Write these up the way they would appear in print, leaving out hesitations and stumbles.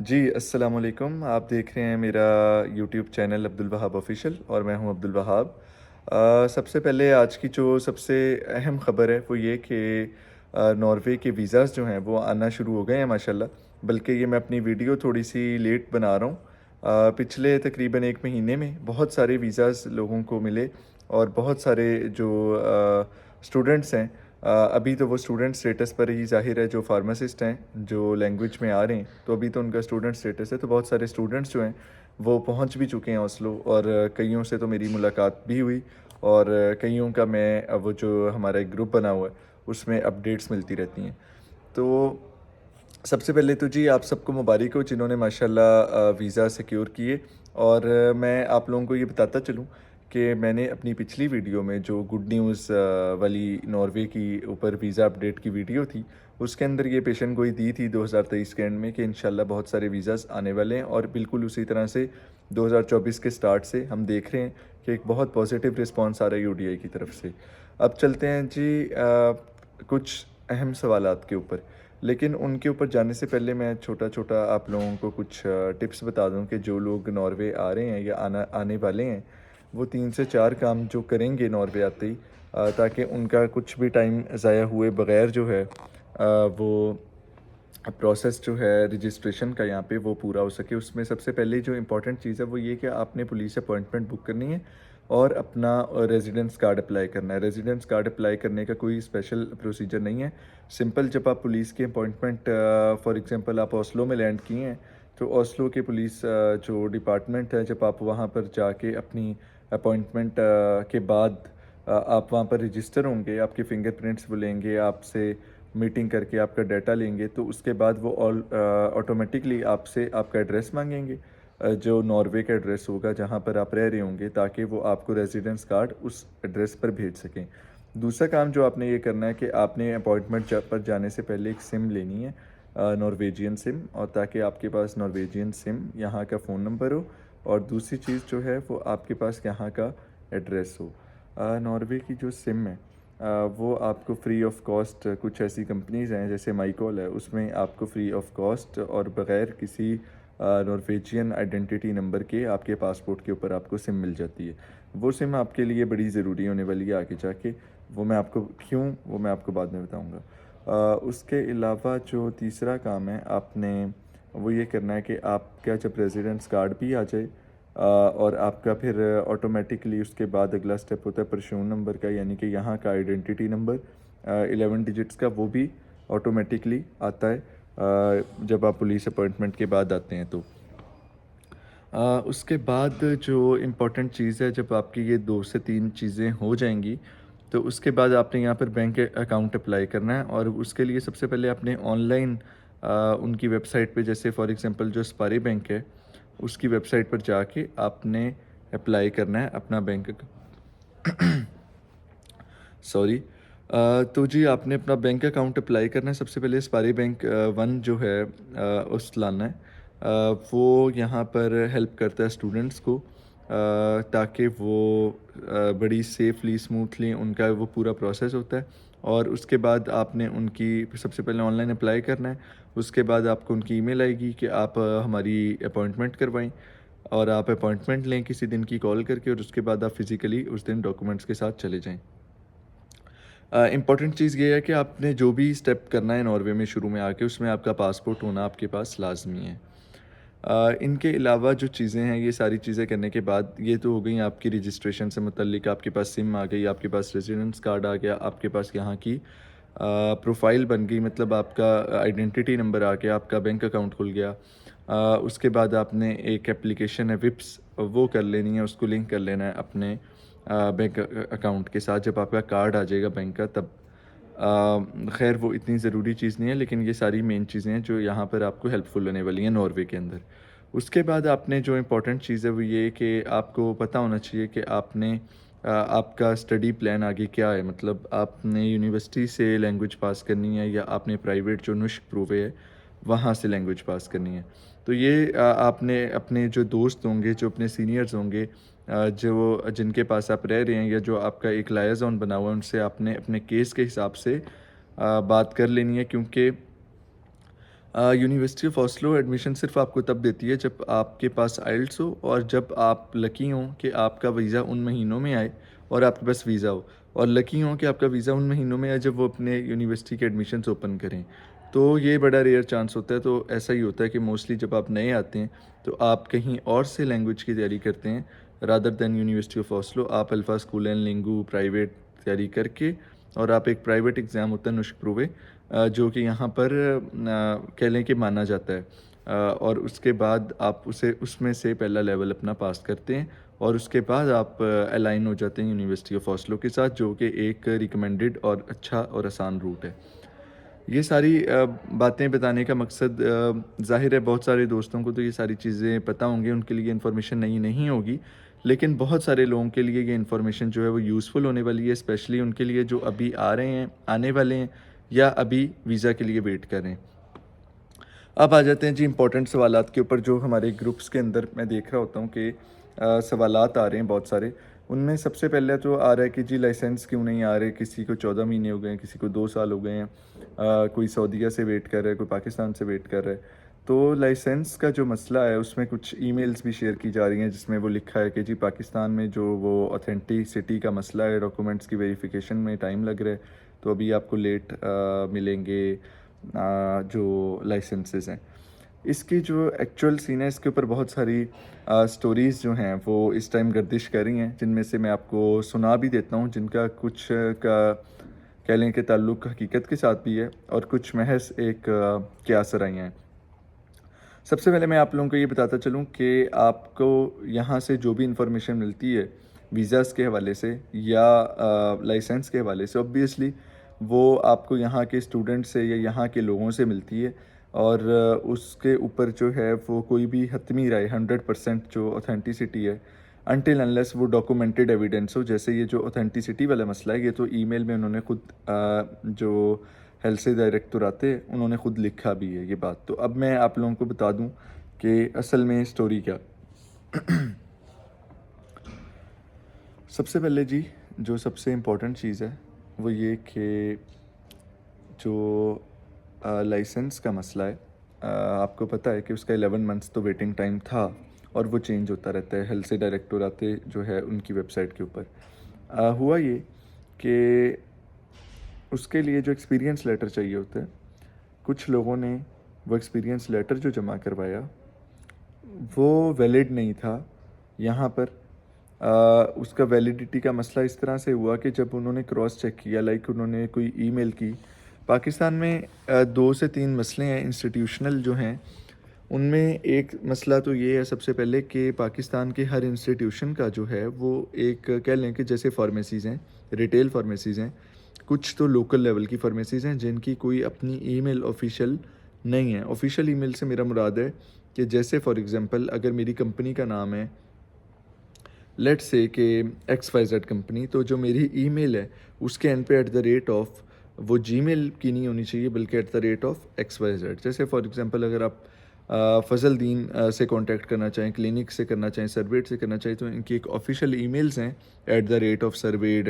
जी, अस्सलाम वालेकुम। आप देख रहे हैं मेरा YouTube channel Abdul Wahab official और मैं हूं अब्दुल वहाब। सबसे पहले आज की जो सबसे अहम ख़बर है वो ये कि नॉर्वे के वीज़ाज़ जो हैं वो आना शुरू हो गए हैं माशाल्लाह। बल्कि ये मैं अपनी वीडियो थोड़ी-सी लेट बना रहा हूँ। पिछले तकरीबन 1 महीने में बहुत सारे वीज़ाज़ लोगों को मिले और बहुत सारे जो स्टूडेंट्स हैं, अभी तो वो स्टूडेंट स्टेटस पर ही ज़ाहिर है, जो फार्मासिस्ट हैं, जो लैंग्वेज में आ रहे हैं, तो अभी तो उनका स्टूडेंट स्टेटस है, तो बहुत सारे स्टूडेंट्स जो हैं, वो पहुंच भी चुके हैं ओस्लो और कईयों से तो मेरी मुलाकात भी हुई और कईयों का मैं वो जो हमारा एक ग्रुप बना हुआ है, उसमें अपडेट्स मिलती रहती हैं। तो सबसे पहले तो जी आप सबको मुबारक हो जिन्होंने माशाल्लाह वीज़ा सिक्योर किए और मैं आप लोगों को ये बताता चलूँ कि मैंने अपनी पिछली वीडियो में जो गुड न्यूज़ वाली नॉर्वे की ऊपर वीज़ा अपडेट की वीडियो थी, उसके अंदर ये पेशन गोई दी थी 2023 के एंड में कि इंशाल्लाह बहुत सारे वीज़ाज़ आने वाले हैं और बिल्कुल उसी तरह से 2024 के स्टार्ट से हम देख रहे हैं कि एक बहुत पॉजिटिव रिस्पॉन्स आ रहा है यूडीआई की तरफ से। अब चलते हैं जी कुछ अहम सवालात के ऊपर। लेकिन उनके ऊपर जाने से पहले मैं छोटा-छोटा आप लोगों को कुछ टिप्स बता दूँ कि जो लोग नॉर्वे आ रहे हैं या आने वाले हैं, वो 3 से 4 काम जो करेंगे नॉर्वे आते ही, ताकि उनका कुछ भी टाइम ज़ाया हुए बगैर जो है वो प्रोसेस जो है रजिस्ट्रेशन का यहाँ पे वो पूरा हो सके। उसमें सबसे पहले जो इम्पोर्टेंट चीज़ है वो ये कि आपने पुलिस अपॉइंटमेंट बुक करनी है और अपना रेजिडेंस कार्ड अप्लाई करना है। रेजिडेंस कार्ड अप्लाई करने का कोई स्पेशल प्रोसीजर नहीं है। सिंपल जब आप पुलिस की अपॉइंटमेंट, फॉर एग्जांपल आप ओस्लो में लैंड किए हैं, तो ओस्लो के पुलिस जो डिपार्टमेंट है, जब आप वहाँ पर जाके अपनी अपॉइंटमेंट के बाद आप वहाँ पर रजिस्टर होंगे, आपके फिंगरप्रिंट्स वो लेंगे, आपसे मीटिंग करके आपका डाटा लेंगे, तो उसके बाद वो ऑटोमेटिकली आपसे आपका एड्रेस मांगेंगे, जो नॉर्वे का एड्रेस होगा जहाँ पर आप रह रहे होंगे, ताकि वो आपको रेजिडेंस कार्ड उस एड्रेस पर भेज सकें। दूसरा काम जो आपने ये करना है कि आपने अपॉइंटमेंट पर जाने से पहले एक सिम लेनी है, नॉर्वेजियन सिम, और ताकि आपके पास नॉर्वेजियन सिम यहाँ का फ़ोन नंबर हो और दूसरी चीज़ जो है वो आपके पास यहाँ का एड्रेस हो। नॉर्वे की जो सिम है, वो आपको फ्री ऑफ कॉस्ट, कुछ ऐसी कंपनीज़ हैं जैसे माईकॉल है, उसमें आपको फ्री ऑफ कॉस्ट और बग़ैर किसी नॉर्वेजियन आइडेंटिटी नंबर के आपके पासपोर्ट के ऊपर आपको सिम मिल जाती है। वो सिम आपके लिए बड़ी ज़रूरी होने वाली है आगे जाके। वो मैं आपको क्यों, वो मैं आपको बाद में बताऊँगा। उसके अलावा जो तीसरा काम है आपने, वो ये करना है कि आपका जब रेजिडेंस कार्ड भी आ जाए, और आपका फिर ऑटोमेटिकली उसके बाद अगला स्टेप होता है परशून नंबर का, यानी कि यहाँ का आइडेंटिटी नंबर 11 डिजिट्स का, वो भी ऑटोमेटिकली आता है जब आप पुलिस अपॉइंटमेंट के बाद आते हैं तो। उसके बाद जो इम्पोर्टेंट चीज़ है, जब आपकी ये 2 से 3 चीज़ें हो जाएंगी, तो उसके बाद आपने यहाँ पर बैंक अकाउंट अप्लाई करना है और उसके लिए सबसे पहले आपने ऑनलाइन उनकी वेबसाइट पे, जैसे फॉर एग्जांपल जो स्पारी बैंक है, उसकी वेबसाइट पर जाके आपने अप्लाई करना है अपना बैंक सॉरी। तो जी आपने अपना बैंक अकाउंट अप्लाई करना है। सबसे पहले स्पारी बैंक वन जो है, उस लाना है। वो यहाँ पर हेल्प करता है स्टूडेंट्स को, ताकि वो बड़ी सेफली स्मूथली उनका वो पूरा प्रोसेस होता है। और उसके बाद आपने उनकी सबसे पहले ऑनलाइन अप्लाई करना है। उसके बाद आपको उनकी ईमेल आएगी कि आप हमारी अपॉइंटमेंट करवाएं और आप अपॉइंटमेंट लें किसी दिन की कॉल करके, और उसके बाद आप फिज़िकली उस दिन डॉक्यूमेंट्स के साथ चले जाएं। इम्पॉर्टेंट चीज़ ये है कि आपने जो भी स्टेप करना है नॉर्वे में शुरू में आके, उसमें आपका पासपोर्ट होना आपके पास लाजमी है। इनके अलावा जो चीज़ें हैं, ये सारी चीज़ें करने के बाद, ये तो हो गई आपकी रजिस्ट्रेशन से मुतल्लिक, आपके पास सिम आ गई, आपके पास रेजिडेंस कार्ड आ गया, आपके पास यहाँ की प्रोफाइल बन गई, मतलब आपका आइडेंटिटी नंबर आ गया, आपका बैंक अकाउंट खुल गया। उसके बाद आपने एक एप्लीकेशन है विप्स, वो कर लेनी है, उसको लिंक कर लेना है अपने बैंक अकाउंट के साथ। जब आपका कार्ड आ जाएगा बैंक का, तब खैर वो इतनी ज़रूरी चीज़ नहीं है, लेकिन ये सारी मेन चीज़ें हैं जो यहाँ पर आपको हेल्पफुल होने वाली हैं नॉर्वे के अंदर। उसके बाद आपने जो इम्पोर्टेंट चीज़ है वो ये कि आपको पता होना चाहिए कि आपने आपका स्टडी प्लान आगे क्या है, मतलब आपने यूनिवर्सिटी से लैंग्वेज पास करनी है या आपने प्राइवेट जो नुश्क प्रूवे है वहाँ से लैंग्वेज पास करनी है। तो ये आपने अपने जो दोस्त होंगे, जो अपने सीनियर्स होंगे, जो जिनके पास आप रह रहे हैं, या जो आपका एक लायज़ॉन बना हुआ है, उनसे आपने अपने केस के हिसाब से बात कर लेनी है, क्योंकि यूनिवर्सिटी ऑफ ओस्लो एडमिशन सिर्फ आपको तब देती है जब आपके पास आइल्स हो और जब आप लकी हों कि आपका वीज़ा उन महीनों में आए और आपके पास वीज़ा हो, और लकी हों कि आपका वीज़ा उन महीनों में आए जब वो अपने यूनिवर्सिटी के एडमिशन्स ओपन करें। तो ये बड़ा रेयर चांस होता है। तो ऐसा ही होता है कि मोस्टली जब आप नए आते हैं तो आप कहीं और से लैंग्वेज की तैयारी करते हैं rather than university of Oslo. आप alpha school and Lingu private तैयारी करके, और आप एक प्राइवेट एग्ज़ाम होता है नुश्क जो कि यहाँ पर कह लें कि माना जाता है, और उसके बाद आप उसे उसमें से पहला लेवल अपना पास करते हैं और उसके बाद आप अलाइन हो जाते हैं यूनिवर्सिटी ऑफ ओस्लो के साथ, जो कि एक रिकमेंडेड और अच्छा और आसान रूट है। ये सारी बातें बताने का मकसद, ज़ाहिर है बहुत सारे दोस्तों को तो ये सारी चीज़ें पता होंगी, उनके लिए इन्फॉर्मेशन नई नहीं होगी, लेकिन बहुत सारे लोगों के लिए ये इन्फॉर्मेशन जो है वो यूज़फुल होने वाली है, स्पेशली उनके लिए जो अभी आ रहे हैं, आने वाले हैं, या अभी वीज़ा के लिए वेट कर रहे हैं। अब आ जाते हैं जी इम्पोर्टेंट सवालात के ऊपर, जो हमारे ग्रुप्स के अंदर मैं देख रहा होता हूँ कि सवालात आ रहे हैं बहुत सारे। उनमें सबसे पहले तो आ रहा है कि जी लाइसेंस क्यों नहीं आ रहे, किसी को 14 महीने हो गए हैं, किसी को 2 साल हो गए हैं, कोई सऊदीया से वेट कर रहा है, कोई पाकिस्तान से वेट कर रहा है। तो लाइसेंस का जो मसला है उसमें कुछ ईमेल्स भी शेयर की जा रही हैं जिसमें वो लिखा है कि जी पाकिस्तान में जो वो ऑथेंटिसिटी का मसला है, डॉक्यूमेंट्स की वेरिफिकेशन में टाइम लग रहा है, तो अभी आपको लेट मिलेंगे जो लाइसेंसेस हैं। इसकी जो एक्चुअल सीन है इसके ऊपर बहुत सारी स्टोरीज़ जो हैं वो इस टाइम गर्दिश कर रही हैं, जिनमें से मैं आपको सुना भी देता हूँ, जिनका कुछ का कह लें कि ताल्लुक़ हकीकत के साथ भी है और कुछ महज़ एक क़ियास राइयाँ हैं। सबसे पहले मैं आप लोगों को ये बताता चलूँ कि आपको यहाँ से जो भी इंफॉर्मेशन मिलती है वीज़ाज़ के हवाले से या लाइसेंस के हवाले से, ऑब्वियसली वो आपको यहाँ के स्टूडेंट से या यहाँ के लोगों से मिलती है, और उसके ऊपर जो है वो कोई भी हतमी राय 100% जो ऑथेंटिसिटी है, अनटिल अनलेस वो डॉक्यूमेंटेड एविडेंस हो। जैसे ये जो ऑथेंटिसिटी वाला मसला है, ये तो ईमेल में उन्होंने खुद जो हेल्थ से डायरेक्टर आते उन्होंने ख़ुद लिखा भी है ये बात। तो अब मैं आप लोगों को बता दूं कि असल में स्टोरी क्या। सबसे पहले जी जो सबसे इम्पोर्टेंट चीज़ है वो ये कि जो लाइसेंस का मसला है, आपको पता है कि उसका 11 मंथ्स तो वेटिंग टाइम था और वो चेंज होता रहता है। हेल्थ से डायरेक्टर आते जो है उनकी वेबसाइट के ऊपर हुआ ये कि उसके लिए जो एक्सपीरियंस लेटर चाहिए होता है, कुछ लोगों ने वो एक्सपीरियंस लेटर जो जमा करवाया वो वैलिड नहीं था यहाँ पर। उसका वैलिडिटी का मसला इस तरह से हुआ कि जब उन्होंने क्रॉस चेक किया, लाइक उन्होंने कोई ईमेल की, पाकिस्तान में 2 से 3 मसले हैं इंस्टीट्यूशनल जो हैं। उनमें एक मसला तो ये है सबसे पहले कि पाकिस्तान के हर इंस्टीट्यूशन का जो है वो एक कह लें कि जैसे फार्मेसीज़ हैं, रिटेल फार्मेसीज़ हैं, कुछ तो लोकल लेवल की फार्मेसीज़ हैं जिनकी कोई अपनी ईमेल ऑफिशियल नहीं है। ऑफिशियल ईमेल से मेरा मुराद है कि जैसे फॉर एग्ज़ाम्पल अगर मेरी कंपनी का नाम है लेट्स से कि XYZ कंपनी, तो जो मेरी ईमेल है उसके एंड पे @ वो जीमेल की नहीं होनी चाहिए बल्कि @XYZ। जैसे फॉर एग्ज़ाम्पल अगर आप फ़ज़ल दीन से कांटेक्ट करना चाहें, क्लिनिक से करना चाहें, सर्वेट से करना चाहें, तो इनकी एक ऑफिशियल ईमेल्स हैं @सर्वेट,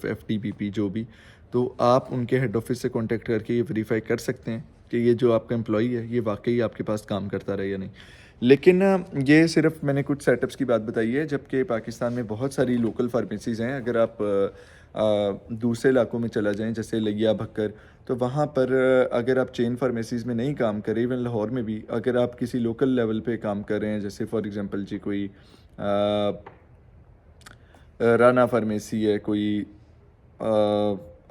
@FTPP जो भी। तो आप उनके हेड ऑफिस से कांटेक्ट करके ये वेरीफाई कर सकते हैं कि ये जो आपका एम्प्लॉई है ये वाकई आपके पास काम करता रहे या नहीं। लेकिन ये सिर्फ मैंने कुछ सेटअप्स की बात बताई है, जबकि पाकिस्तान में बहुत सारी लोकल फार्मेसीज़ हैं। अगर आप दूसरे इलाकों में चला जाएं जैसे लिया भक्कर, तो वहाँ पर अगर आप चेन फार्मेसीज़ में नहीं काम कर रहे, इवन लाहौर में भी अगर आप किसी लोकल लेवल पे काम कर रहे हैं, जैसे फॉर एग्ज़ाम्पल जी कोई राना फार्मेसी है, कोई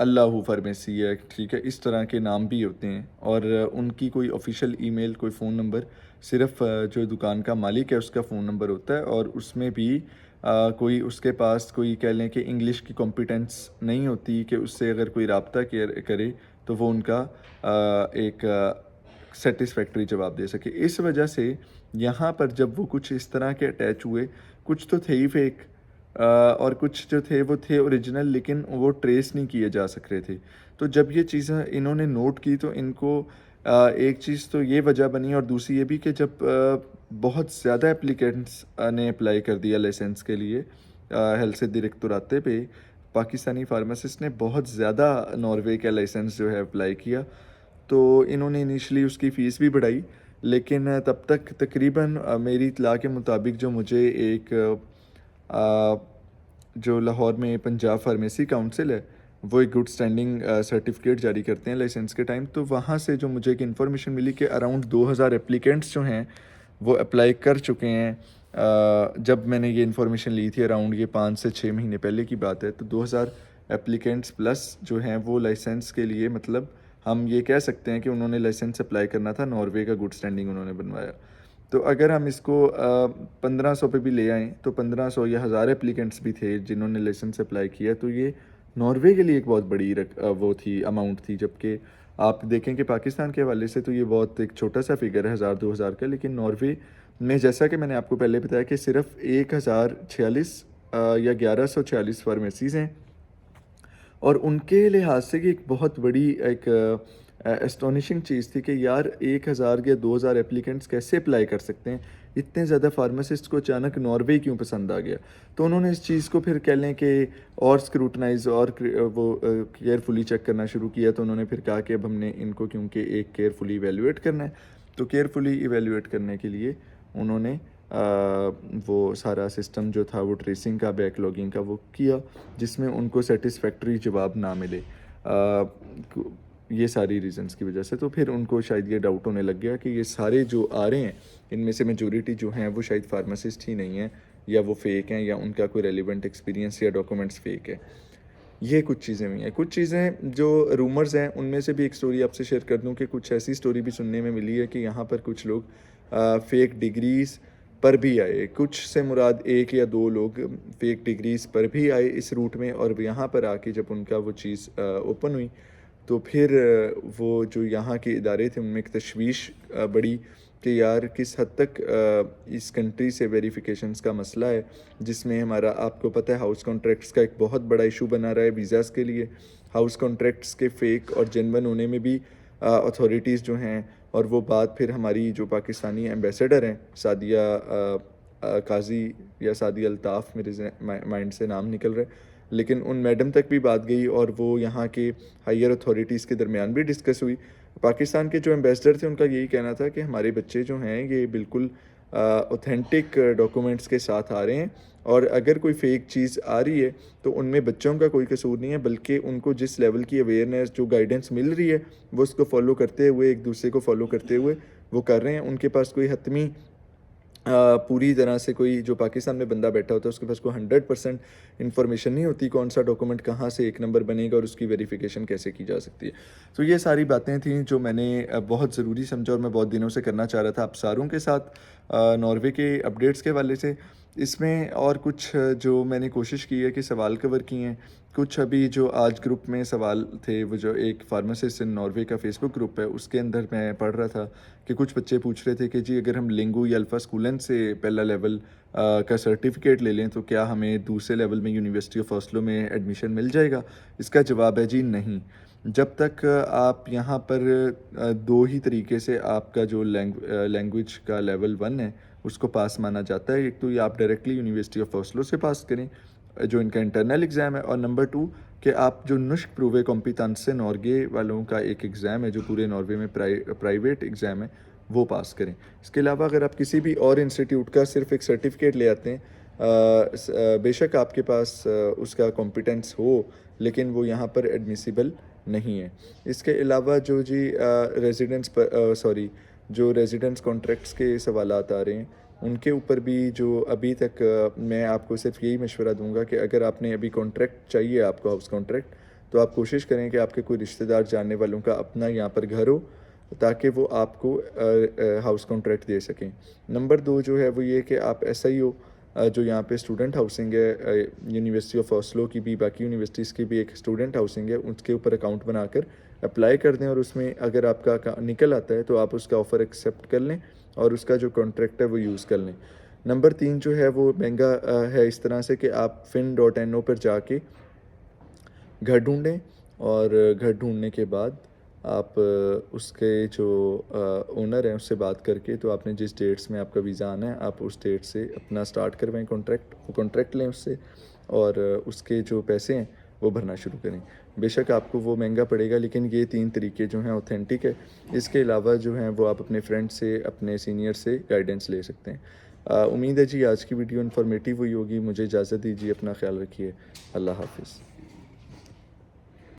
अल्लाहू फार्मेसी है, ठीक है, इस तरह के नाम भी होते हैं, और उनकी कोई ऑफिशियल ईमेल, कोई फ़ोन नंबर, सिर्फ जो दुकान का मालिक है उसका फ़ोन नंबर होता है, और उसमें भी कोई उसके पास कोई कह लें कि इंग्लिश की कॉम्पिटेंस नहीं होती कि उससे अगर कोई रब्ता करे तो वो उनका एक सेटिस्फैक्ट्री जवाब दे सके। इस वजह से यहाँ पर जब वो कुछ इस तरह के अटैच हुए, कुछ तो थे ही फेक और कुछ जो थे वो थे ओरिजिनल, लेकिन वो ट्रेस नहीं किए जा सक रहे थे। तो जब ये चीज़ें इन्होंने नोट की तो इनको एक चीज़ तो ये वजह बनी, और दूसरी ये भी कि जब बहुत ज़्यादा एप्लीकेंट्स ने अप्लाई कर दिया लाइसेंस के लिए, हेल्थ से डायरेक्टोराते पे पाकिस्तानी फार्मासिस्ट ने बहुत ज़्यादा नॉर्वे का लाइसेंस जो है अप्लाई किया, तो इन्होंने इनिशियली उसकी फ़ीस भी बढ़ाई, लेकिन तब तक तकरीबन मेरी इत्तला के मुताबिक जो मुझे एक जो लाहौर में पंजाब फार्मेसी काउंसिल है, वो एक गुड स्टैंडिंग सर्टिफिकेट जारी करते हैं लाइसेंस के टाइम। तो वहाँ से जो मुझे एक इन्फॉर्मेशन मिली कि अराउंड 2000 एप्लीकेंट्स जो हैं वो अप्लाई कर चुके हैं। जब मैंने ये इन्फॉर्मेशन ली थी अराउंड ये 5 से 6 महीने पहले की बात है, तो 2000 एप्लीकेंट्स प्लस जो हैं वो लाइसेंस के लिए, मतलब हम ये कह सकते हैं कि उन्होंने लाइसेंस अप्लाई करना था, नॉर्वे का गुड स्टैंडिंग उन्होंने बनवाया। तो अगर हम इसको 1500 पे भी ले आएँ तो 1500 या 1000 एप्लीकेंट्स भी थे जिन्होंने लाइसेंस अप्लाई किया, तो ये नॉर्वे के लिए एक बहुत बड़ी वो थी, अमाउंट थी। जबकि आप देखें कि पाकिस्तान के हवाले से तो ये बहुत एक छोटा सा फिगर है 1000-2000 का, लेकिन नॉर्वे में जैसा कि मैंने आपको पहले बताया कि सिर्फ 1046 या 1146 फार्मेसीज़ हैं, और उनके लिहाज से ये एक बहुत बड़ी एक एस्टोनिशिंग चीज़ थी कि यार 1000 या 2000 एप्लीकेंट्स कैसे अप्लाई कर सकते हैं, इतने ज़्यादा फार्मासिस्ट को अचानक नॉर्वे क्यों पसंद आ गया। तो उन्होंने इस चीज़ को फिर कह लें कि और स्क्रूटनाइज और वो केयरफुली चेक करना शुरू किया। तो उन्होंने फिर कहा कि अब हमने इनको क्योंकि एक केयरफुली इवेल्युएट करना है, तो केयरफुली इवेल्युएट करने के लिए उन्होंने वो सारा सिस्टम जो था वो ट्रेसिंग का, बैकलॉगिंग का वो किया, जिसमें उनको सेटिस्फैक्ट्री जवाब ना मिले ये सारी रीज़न्स की वजह से। तो फिर उनको शायद ये डाउट होने लग गया कि ये सारे जो आ रहे हैं इनमें से मेजॉरिटी जो हैं वो शायद फार्मासिस्ट ही नहीं हैं, या वो फेक हैं, या उनका कोई रेलिवेंट एक्सपीरियंस या डॉक्यूमेंट्स फेक है। ये कुछ चीज़ें हुई हैं। कुछ चीज़ें जो रूमर्स हैं उनमें से भी एक स्टोरी आपसे शेयर कर दूं कि कुछ ऐसी स्टोरी भी सुनने में मिली है कि यहाँ पर कुछ लोग फेक डिग्रीज़ पर भी आए। कुछ से मुराद 1 या 2 लोग फेक डिग्रीज़ पर भी आए इस रूट में, और यहाँ पर आके जब उनका वो चीज़ ओपन हुई तो फिर वो जो यहाँ के इदारे थे उनमें एक तशवीश बढ़ी कि यार किस हद तक इस कंट्री से वेरिफिकेशंस का मसला है, जिसमें हमारा, आपको पता है, हाउस कॉन्ट्रैक्ट्स का एक बहुत बड़ा इशू बना रहा है वीज़ाज़ के लिए। हाउस कॉन्ट्रैक्ट्स के फ़ेक और जेन्युइन होने में भी अथॉरिटीज़ जो हैं, और वो बात फिर हमारी जो पाकिस्तानी एम्बेसडर हैं सादिया काजी या सादिया अल्ताफ़, मेरे माइंड से नाम निकल रहा है, लेकिन उन मैडम तक भी बात गई और वो यहाँ के हायर अथॉरिटीज़ के दरमियान भी डिस्कस हुई। पाकिस्तान के जो एम्बेसडर थे उनका यही कहना था कि हमारे बच्चे जो हैं ये बिल्कुल ऑथेंटिक डॉक्यूमेंट्स के साथ आ रहे हैं, और अगर कोई फ़ेक चीज़ आ रही है तो उनमें बच्चों का कोई कसूर नहीं है, बल्कि उनको जिस लेवल की अवेयरनेस, जो गाइडेंस मिल रही है, वो उसको फॉलो करते हुए, एक दूसरे को फॉलो करते हुए वो कर रहे हैं। उनके पास कोई हतमी पूरी तरह से, कोई जो पाकिस्तान में बंदा बैठा होता है उसके पास कोई 100% इन्फॉर्मेशन नहीं होती कौन सा डॉक्यूमेंट कहाँ से एक नंबर बनेगा और उसकी वेरिफिकेशन कैसे की जा सकती है। तो ये सारी बातें थीं जो मैंने बहुत ज़रूरी समझा और मैं बहुत दिनों से करना चाह रहा था आप सारों के साथ, नॉर्वे के अपडेट्स के हवाले से। इसमें और कुछ जो मैंने कोशिश की है कि सवाल कवर किए हैं। कुछ अभी जो आज ग्रुप में सवाल थे, वो जो एक फार्मासिस्ट इन नॉर्वे का फेसबुक ग्रुप है उसके अंदर मैं पढ़ रहा था कि कुछ बच्चे पूछ रहे थे कि जी अगर हम लिंगू या अल्फ़ा स्कूलन से पहला लेवल का सर्टिफिकेट ले लें तो क्या हमें दूसरे लेवल में यूनिवर्सिटी ऑफ ऑस्लो में एडमिशन मिल जाएगा। इसका जवाब है जी नहीं। जब तक आप यहाँ पर दो ही तरीके से आपका जो लैंग्वेज का लेवल 1 है उसको पास माना जाता है। एक तो ये आप डायरेक्टली यूनिवर्सिटी ऑफ ऑस्लो से पास करें जो इनका इंटरनल एग्ज़ाम है, और नंबर 2 कि आप जो नुश्क प्रूवे कॉम्पिटेंस से नॉर्वे वालों का एक एग्ज़ाम है जो पूरे नॉर्वे में प्राइवेट एग्ज़ाम है, वो पास करें। इसके अलावा अगर आप किसी भी और इंस्टीट्यूट का सिर्फ एक सर्टिफिकेट ले आते हैं, बेशक आपके पास उसका कॉम्पिटेंस हो, लेकिन वो यहाँ पर एडमिसिबल नहीं है। इसके अलावा जो जी जो रेजिडेंस कॉन्ट्रैक्ट्स के सवालात आ रहे हैं उनके ऊपर भी जो अभी तक मैं आपको सिर्फ यही मशवरा दूंगा कि अगर आपने अभी कॉन्ट्रैक्ट चाहिए, आपको हाउस कॉन्ट्रैक्ट, तो आप कोशिश करें कि आपके कोई रिश्तेदार जानने वालों का अपना यहाँ पर घर हो ताकि वो आपको हाउस कॉन्ट्रैक्ट दे सकें। नंबर 2 जो है वो ये कि आप SIO जो यहाँ पे स्टूडेंट हाउसिंग है, यूनिवर्सिटी ऑफ ऑस्लो की भी, बाकी यूनिवर्सिटीज़ की भी एक स्टूडेंट हाउसिंग है, उसके ऊपर अकाउंट बनाकर अप्लाई कर दें, और उसमें अगर आपका निकल आता है तो आप उसका ऑफ़र एक्सेप्ट कर लें और उसका जो कॉन्ट्रैक्ट है वो यूज़ कर लें। नंबर 3 जो है वो महंगा है इस तरह से कि आप fin.no पर जाके घर ढूंढें, और घर ढूंढने के बाद आप उसके जो ओनर हैं उससे बात करके, तो आपने जिस डेट्स में आपका वीज़ा आना है आप उस डेट से अपना स्टार्ट करवाएं कॉन्ट्रैक्ट, वो कॉन्ट्रैक्ट लें उससे, और उसके जो पैसे हैं वो भरना शुरू करें। बेशक आपको वो महंगा पड़ेगा, लेकिन ये 3 तरीके जो हैं ऑथेंटिक है। इसके अलावा जो हैं वो आप अपने फ्रेंड से, अपने सीनियर से गाइडेंस ले सकते हैं। उम्मीद है जी आज की वीडियो इन्फॉर्मेटिव हुई होगी। मुझे इजाज़त दीजिए, अपना ख्याल रखिए। अल्लाह हाफ़िज़।